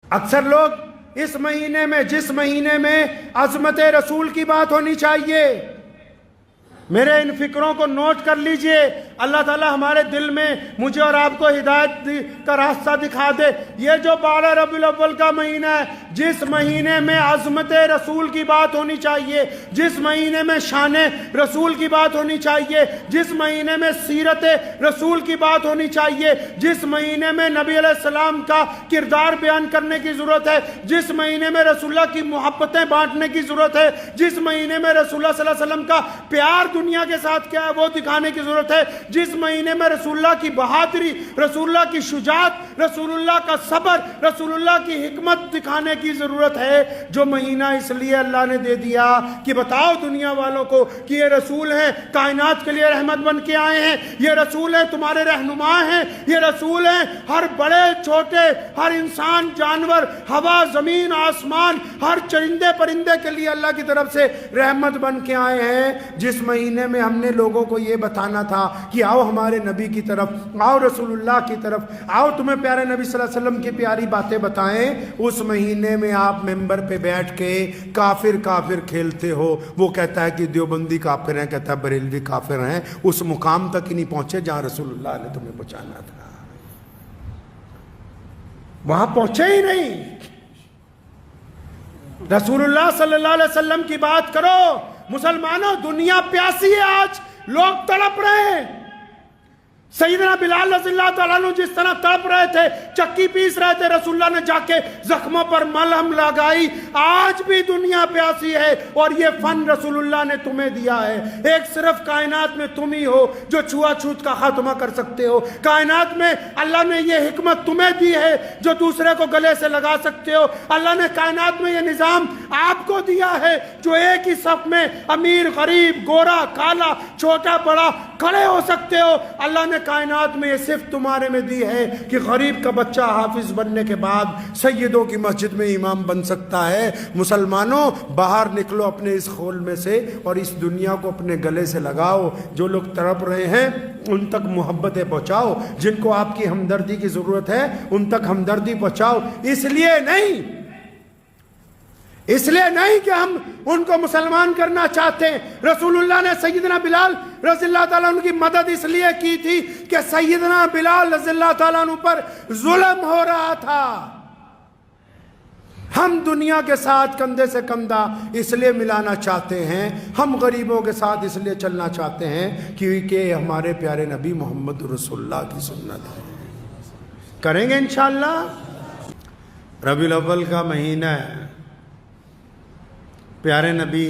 اکثر لوگ اس مہینے میں، جس مہینے میں عظمت رسول کی بات ہونی چاہیے، میرے ان فکروں کو نوٹ کر لیجئے، اللہ تعالی ہمارے دل میں مجھے اور آپ کو ہدایت کا راستہ دکھا دے۔ یہ جو 12 ربیع الاول کا مہینہ ہے، جس مہینے میں عظمت رسول کی بات ہونی چاہیے، جس مہینے میں شان رسول کی بات ہونی چاہیے، جس مہینے میں سیرت رسول کی بات ہونی چاہیے، جس مہینے میں نبی علیہ السلام کا کردار بیان کرنے کی ضرورت ہے، جس مہینے میں رسول اللہ کی محبتیں بانٹنے کی ضرورت ہے، جس مہینے میں رسول اللہ صلی اللہ علیہ وسلم کا پیار دنیا کے ساتھ کیا ہے وہ دکھانے کی ضرورت ہے، جس مہینے میں رسول اللہ کی بہادری، رسول اللہ کی شجاعت، رسول اللہ کا صبر، رسول اللہ کی حکمت دکھانے کی ضرورت ہے، جو مہینہ اس لیے اللہ نے دے دیا کہ بتاؤ دنیا والوں کو کہ یہ رسول ہیں، کائنات کے لیے رحمت بن کے آئے ہیں، یہ رسول ہیں تمہارے رہنما ہیں، یہ رسول ہیں ہر بڑے چھوٹے، ہر انسان جانور، ہوا زمین آسمان، ہر چرندے پرندے کے لیے اللہ کی طرف سے رحمت بن کے آئے ہیں۔ جس مہینے میں ہم نے لوگوں کو یہ بتانا تھا کہ آؤ ہمارے نبی کی طرف، آؤ رسول اللہ کی طرف، آؤ تمہیں پیارے نبی صلی اللہ علیہ وسلم کی پیاری باتیں بتائیں، اس مہینے میں آپ ممبر پہ بیٹھ کے کافر کافر کھیلتے ہو۔ وہ کہتا ہے کہ دیوبندی کافر ہیں، کہتا ہے بریلوی کافر ہیں، اس مقام تک ہی نہیں پہنچے جہاں رسول اللہ نے تمہیں پہنچانا تھا، وہاں پہنچے ہی نہیں۔ رسول اللہ صلی اللہ علیہ وسلم کی بات کرو۔ مسلمانوں، دنیا پیاسی ہے، آج لوگ تڑپ رہے ہیں۔ سیدنا بلال رضی اللہ تعالیٰ عنہ جس طرح تڑپ رہے تھے، چکی پیس رہے تھے، رسول اللہ نے جا کے زخموں پر ملہم لگائی۔ آج بھی دنیا پیاسی ہے، اور یہ فن رسول اللہ نے تمہیں دیا ہے۔ ایک صرف کائنات میں تم ہی ہو جو چھوا چھوت کا خاتمہ کر سکتے ہو۔ کائنات میں اللہ نے یہ حکمت تمہیں دی ہے جو دوسرے کو گلے سے لگا سکتے ہو۔ اللہ نے کائنات میں یہ نظام آپ کو دیا ہے جو ایک ہی صف میں امیر غریب، گورا کالا، چھوٹا بڑا کھڑے ہو سکتے ہو۔ اللہ نے کائنات میں یہ صفت تمہارے میں دی ہے کہ غریب کا بچہ حافظ بننے کے بعد سیدوں کی مسجد میں امام بن سکتا ہے۔ مسلمانوں، باہر نکلو اپنے اس خول میں سے اور اس دنیا کو اپنے گلے سے لگاؤ۔ جو لوگ تڑپ رہے ہیں ان تک محبتیں پہنچاؤ، جن کو آپ کی ہمدردی کی ضرورت ہے ان تک ہمدردی پہنچاؤ۔ اس لیے نہیں کہ ہم ان کو مسلمان کرنا چاہتے ہیں۔ رسول اللہ نے سیدنا بلال رضی اللہ تعالیٰ عنہ کی مدد اس لیے کی تھی کہ سیدنا بلال رضی اللہ تعالیٰ عنہ پر ظلم ہو رہا تھا۔ ہم دنیا کے ساتھ کندھے سے کندھا اس لیے ملانا چاہتے ہیں، ہم غریبوں کے ساتھ اس لیے چلنا چاہتے ہیں کیونکہ ہمارے پیارے نبی محمد رسول اللہ کی سنت ہے۔ کریں گے انشاءاللہ۔ ربیع الاول کا مہینہ ہے، پیارے نبی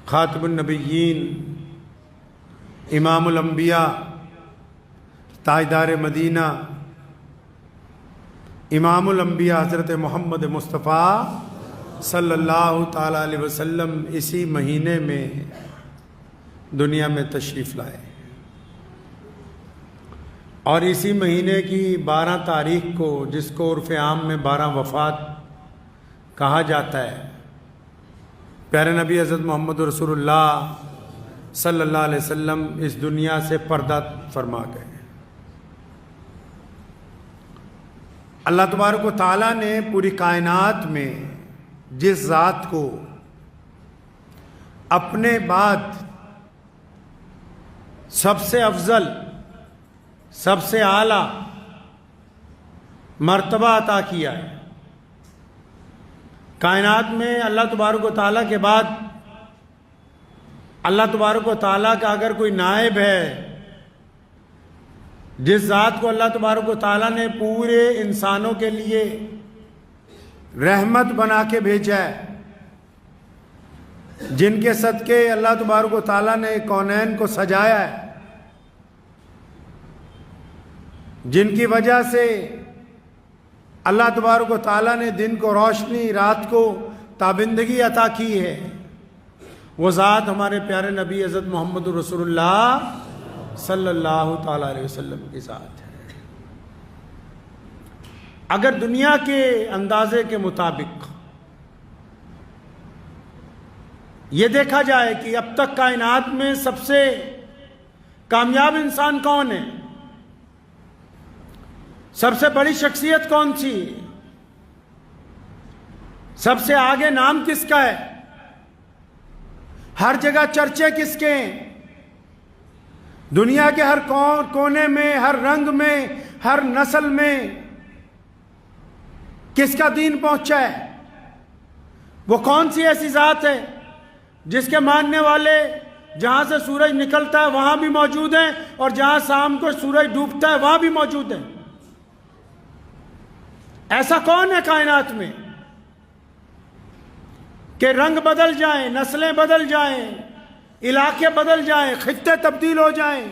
خاتم النبیین، امام الانبیاء، تاجدار مدینہ، امام الانبیاء حضرت محمد مصطفیٰ صلی اللہ تعالیٰ علیہ وسلم اسی مہینے میں دنیا میں تشریف لائے، اور اسی مہینے کی 12 تاریخ کو، جس کو عرف عام میں 12 وفات کہا جاتا ہے، پیارے نبی حضرت محمد رسول اللہ صلی اللہ علیہ وسلم اس دنیا سے پردہ فرما گئے۔ اللہ تبارک و تعالیٰ نے پوری کائنات میں جس ذات کو اپنے بعد سب سے افضل، سب سے اعلیٰ مرتبہ عطا کیا ہے، کائنات میں اللہ تبارک و تعالیٰ کے بعد اللہ تبارک و تعالیٰ کا اگر کوئی نائب ہے، جس ذات کو اللہ تبارک و تعالیٰ نے پورے انسانوں کے لیے رحمت بنا کے بھیجا ہے، جن کے صدقے اللہ تبارک و تعالیٰ نے کونین کو سجایا ہے، جن کی وجہ سے اللہ تبارک و تعالیٰ نے دن کو روشنی، رات کو تابندگی عطا کی ہے، وہ ذات ہمارے پیارے نبی حضرت محمد رسول اللہ صلی اللہ تعالیٰ علیہ وسلم کی ذات ہے۔ اگر دنیا کے اندازے کے مطابق یہ دیکھا جائے کہ اب تک کائنات میں سب سے کامیاب انسان کون ہے، سب سے بڑی شخصیت کون سی؟ سب سے آگے نام کس کا ہے؟ ہر جگہ چرچے کس کے ہیں؟ دنیا کے ہر کونے میں، ہر رنگ میں، ہر نسل میں کس کا دین پہنچا ہے؟ وہ کون سی ایسی ذات ہے جس کے ماننے والے جہاں سے سورج نکلتا ہے وہاں بھی موجود ہیں، اور جہاں شام کو سورج ڈوبتا ہے وہاں بھی موجود ہیں؟ ایسا کون ہے کائنات میں کہ رنگ بدل جائیں، نسلیں بدل جائیں، علاقے بدل جائیں، خطے تبدیل ہو جائیں،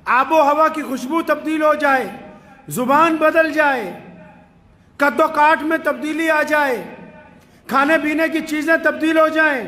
آب و ہوا کی خوشبو تبدیل ہو جائے، زبان بدل جائے، قد و کاٹ میں تبدیلی آ جائے، کھانے پینے کی چیزیں تبدیل ہو جائیں،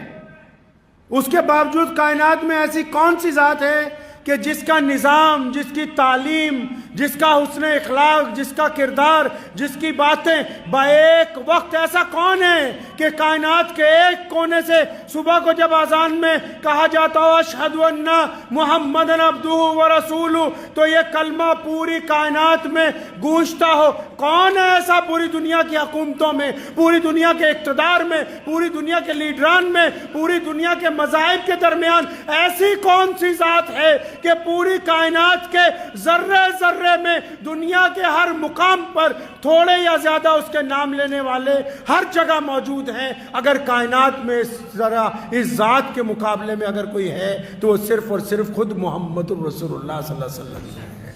اس کے باوجود کائنات میں ایسی کون سی ذات ہے کہ جس کا نظام، جس کی تعلیم، جس کا حسن اخلاق، جس کا کردار، جس کی باتیں ایک وقت ایسا کون ہے کہ کائنات کے ایک کونے سے صبح کو جب اذان میں کہا جاتا ہو اشہد ان محمد عبدہ و رسولہ تو یہ کلمہ پوری کائنات میں گونجتا ہو؟ کون ہے ایسا پوری دنیا کی حکومتوں میں، پوری دنیا کے اقتدار میں، پوری دنیا کے لیڈران میں، پوری دنیا کے مذاہب کے درمیان ایسی کون سی ذات ہے کہ پوری کائنات کے ذرے ذرے میں، دنیا کے ہر مقام پر تھوڑے یا زیادہ اس کے نام لینے والے ہر جگہ موجود ہیں؟ اگر کائنات میں ذرا اس ذات کے مقابلے میں اگر کوئی ہے تو وہ صرف اور صرف خود محمد الرسول اللہ صلی اللہ علیہ وسلم ہے،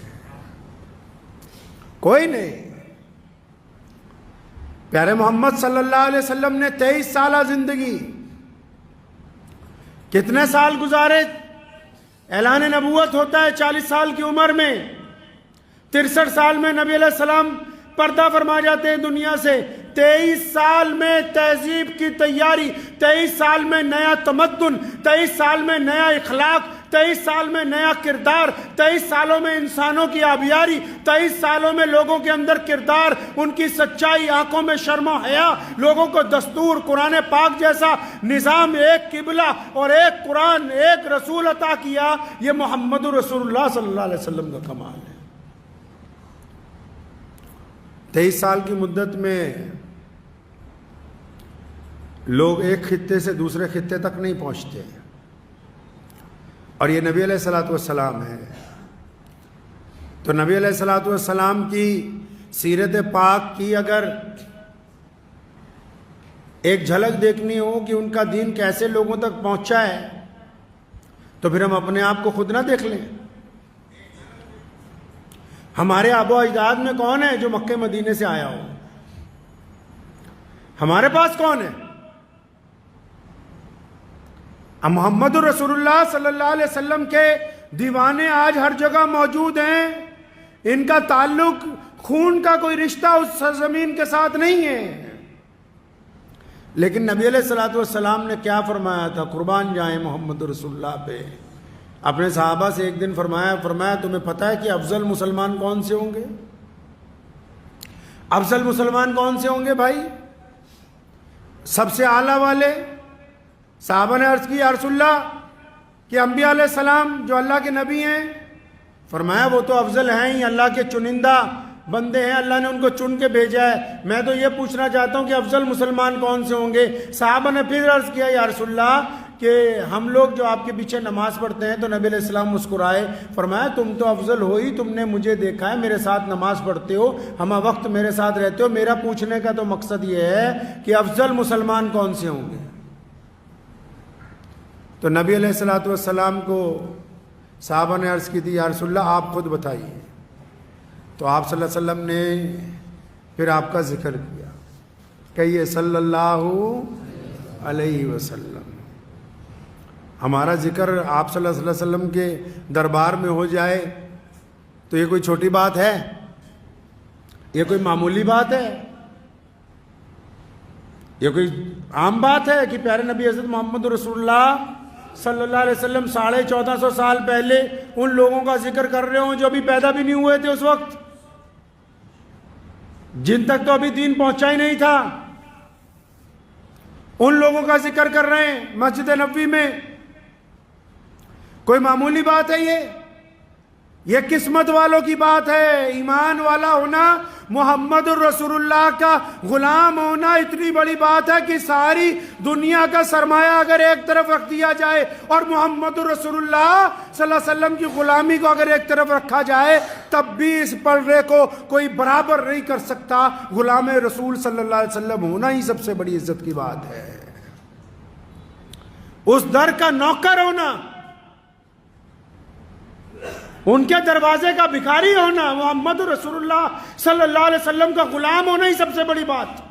کوئی نہیں۔ پیارے محمد صلی اللہ علیہ وسلم نے 23 سالہ زندگی، کتنے سال گزارے؟ اعلان نبوت ہوتا ہے 40 سال کی عمر میں، 63 سال میں نبی علیہ السلام پردہ فرما جاتے ہیں دنیا سے، 23 سال میں تہذیب کی تیاری، 23 سال میں نیا تمدن، 23 سال میں نیا اخلاق، 23 سال میں نیا کردار، 23 سالوں میں انسانوں کی آبیاری، 23 سالوں میں لوگوں کے اندر کردار، ان کی سچائی، آنکھوں میں شرم و حیا، لوگوں کو دستور، قرآن پاک جیسا نظام، ایک قبلہ اور ایک قرآن، ایک رسول عطا کیا۔ یہ محمد رسول اللہ صلی اللہ علیہ وسلم کا کمال ہے۔ 23 سال کی مدت میں لوگ ایک خطے سے دوسرے خطے تک نہیں پہنچتے، اور یہ نبی علیہ الصلوۃ والسلام ہے۔ تو نبی علیہ الصلوۃ والسلام کی سیرت پاک کی اگر ایک جھلک دیکھنی ہو کہ ان کا دین کیسے لوگوں تک پہنچا ہے تو پھر ہم اپنے آپ کو خود نہ دیکھ لیں۔ ہمارے آبا و اجداد میں کون ہے جو مکہ مدینے سے آیا ہو؟ ہمارے پاس کون ہے؟ محمد رسول اللہ صلی اللہ علیہ وسلم کے دیوانے آج ہر جگہ موجود ہیں، ان کا تعلق خون کا کوئی رشتہ اس سرزمین کے ساتھ نہیں ہے، لیکن نبی علیہ الصلوۃ والسلام نے کیا فرمایا تھا؟ قربان جائیں محمد رسول اللہ پہ۔ اپنے صحابہ سے ایک دن فرمایا تمہیں پتہ ہے کہ افضل مسلمان کون سے ہوں گے؟ افضل مسلمان کون سے ہوں گے بھائی؟ سب سے اعلیٰ والے؟ صحابہ نے عرض کی یا رسول اللہ کہ انبیاء علیہ السلام جو اللہ کے نبی ہیں؟ فرمایا وہ تو افضل ہیں ہی، اللہ کے چنندہ بندے ہیں، اللہ نے ان کو چن کے بھیجا ہے۔ میں تو یہ پوچھنا چاہتا ہوں کہ افضل مسلمان کون سے ہوں گے؟ صحابہ نے پھر عرض کیا یا رسول اللہ کہ ہم لوگ جو آپ کے پیچھے نماز پڑھتے ہیں۔ تو نبی علیہ السلام مسکرائے، فرمایا تم تو افضل ہو ہی، تم نے مجھے دیکھا ہے میرے ساتھ نماز پڑھتے ہو، ہمہ وقت میرے ساتھ رہتے ہو، میرا پوچھنے کا تو مقصد یہ ہے کہ افضل مسلمان کون سے ہوں گے؟ تو نبی علیہ الصلوۃ والسلام کو صحابہ نے عرض کی تھی یا رسول اللہ آپ خود بتائیے۔ تو آپ صلی اللہ علیہ وسلم نے پھر آپ کا ذکر کیا، کہیے صلی اللہ علیہ وسلم۔ ہمارا ذکر آپ صلی اللہ علیہ وسلم کے دربار میں ہو جائے تو یہ کوئی چھوٹی بات ہے؟ یہ کوئی معمولی بات ہے؟ یہ کوئی عام بات ہے کہ پیارے نبی حضرت محمد رسول اللہ صلی اللہ علیہ وسلم 1450 سال پہلے ان لوگوں کا ذکر کر رہے ہوں جو ابھی پیدا بھی نہیں ہوئے تھے اس وقت، جن تک تو ابھی دین پہنچا ہی نہیں تھا، ان لوگوں کا ذکر کر رہے ہیں مسجد نبوی میں؟ کوئی معمولی بات ہے یہ؟ یہ قسمت والوں کی بات ہے. ایمان والا ہونا, محمد الرسول اللہ کا غلام ہونا اتنی بڑی بات ہے کہ ساری دنیا کا سرمایہ اگر ایک طرف رکھ دیا جائے اور محمد الرسول اللہ صلی اللہ علیہ وسلم کی غلامی کو اگر ایک طرف رکھا جائے تب بھی اس پلڑے کو کوئی برابر نہیں کر سکتا. غلام رسول صلی اللہ علیہ وسلم ہونا ہی سب سے بڑی عزت کی بات ہے. اس در کا نوکر ہونا, ان کے دروازے کا بھکاری ہونا, محمد رسول اللہ صلی اللہ علیہ وسلم کا غلام ہونا ہی سب سے بڑی بات.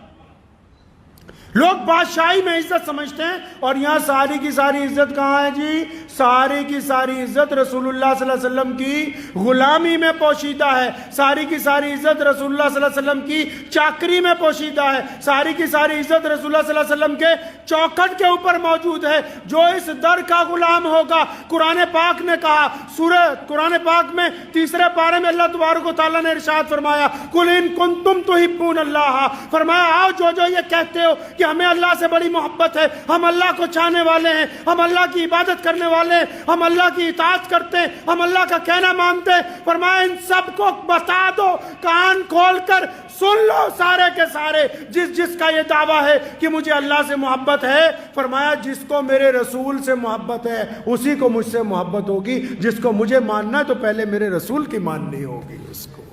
لوگ بادشاہی میں عزت سمجھتے ہیں اور یہاں ساری کی ساری عزت کہاں ہے جی؟ ساری کی ساری عزت رسول اللہ صلی اللہ علیہ وسلم کی غلامی میں پوشیدہ ہے. ساری کی ساری عزت رسول اللہ صلی اللہ علیہ وسلم کی چاکری میں پوشیدہ ہے. ساری کی ساری عزت رسول اللہ صلی اللہ علیہ وسلم کے چوکھٹ کے اوپر موجود ہے. جو اس در کا غلام ہوگا, قرآن پاک نے کہا, سورہ قرآن پاک میں 3 پارے میں اللہ تبارک و تعالیٰ نے ارشاد فرمایا, قُلْ إِن كُنتُمْ تُحِبُّونَ اللَّهَ, فرمایا آؤ جو یہ کہتے ہو کہ ہمیں اللہ سے بڑی محبت ہے, ہم اللہ کو چاہنے والے ہیں, ہم اللہ کی عبادت کرنے والے ہیں, ہم اللہ کی اطاعت کرتے ہیں, ہم اللہ کا کہنا مانتے ہیں, فرمایا ان سب کو بتا دو, کان کھول کر سن لو سارے کے سارے, جس کا یہ دعویٰ ہے کہ مجھے اللہ سے محبت ہے, فرمایا جس کو میرے رسول سے محبت ہے اسی کو مجھ سے محبت ہوگی, جس کو مجھے ماننا ہے تو پہلے میرے رسول کی ماننی ہوگی اس کو.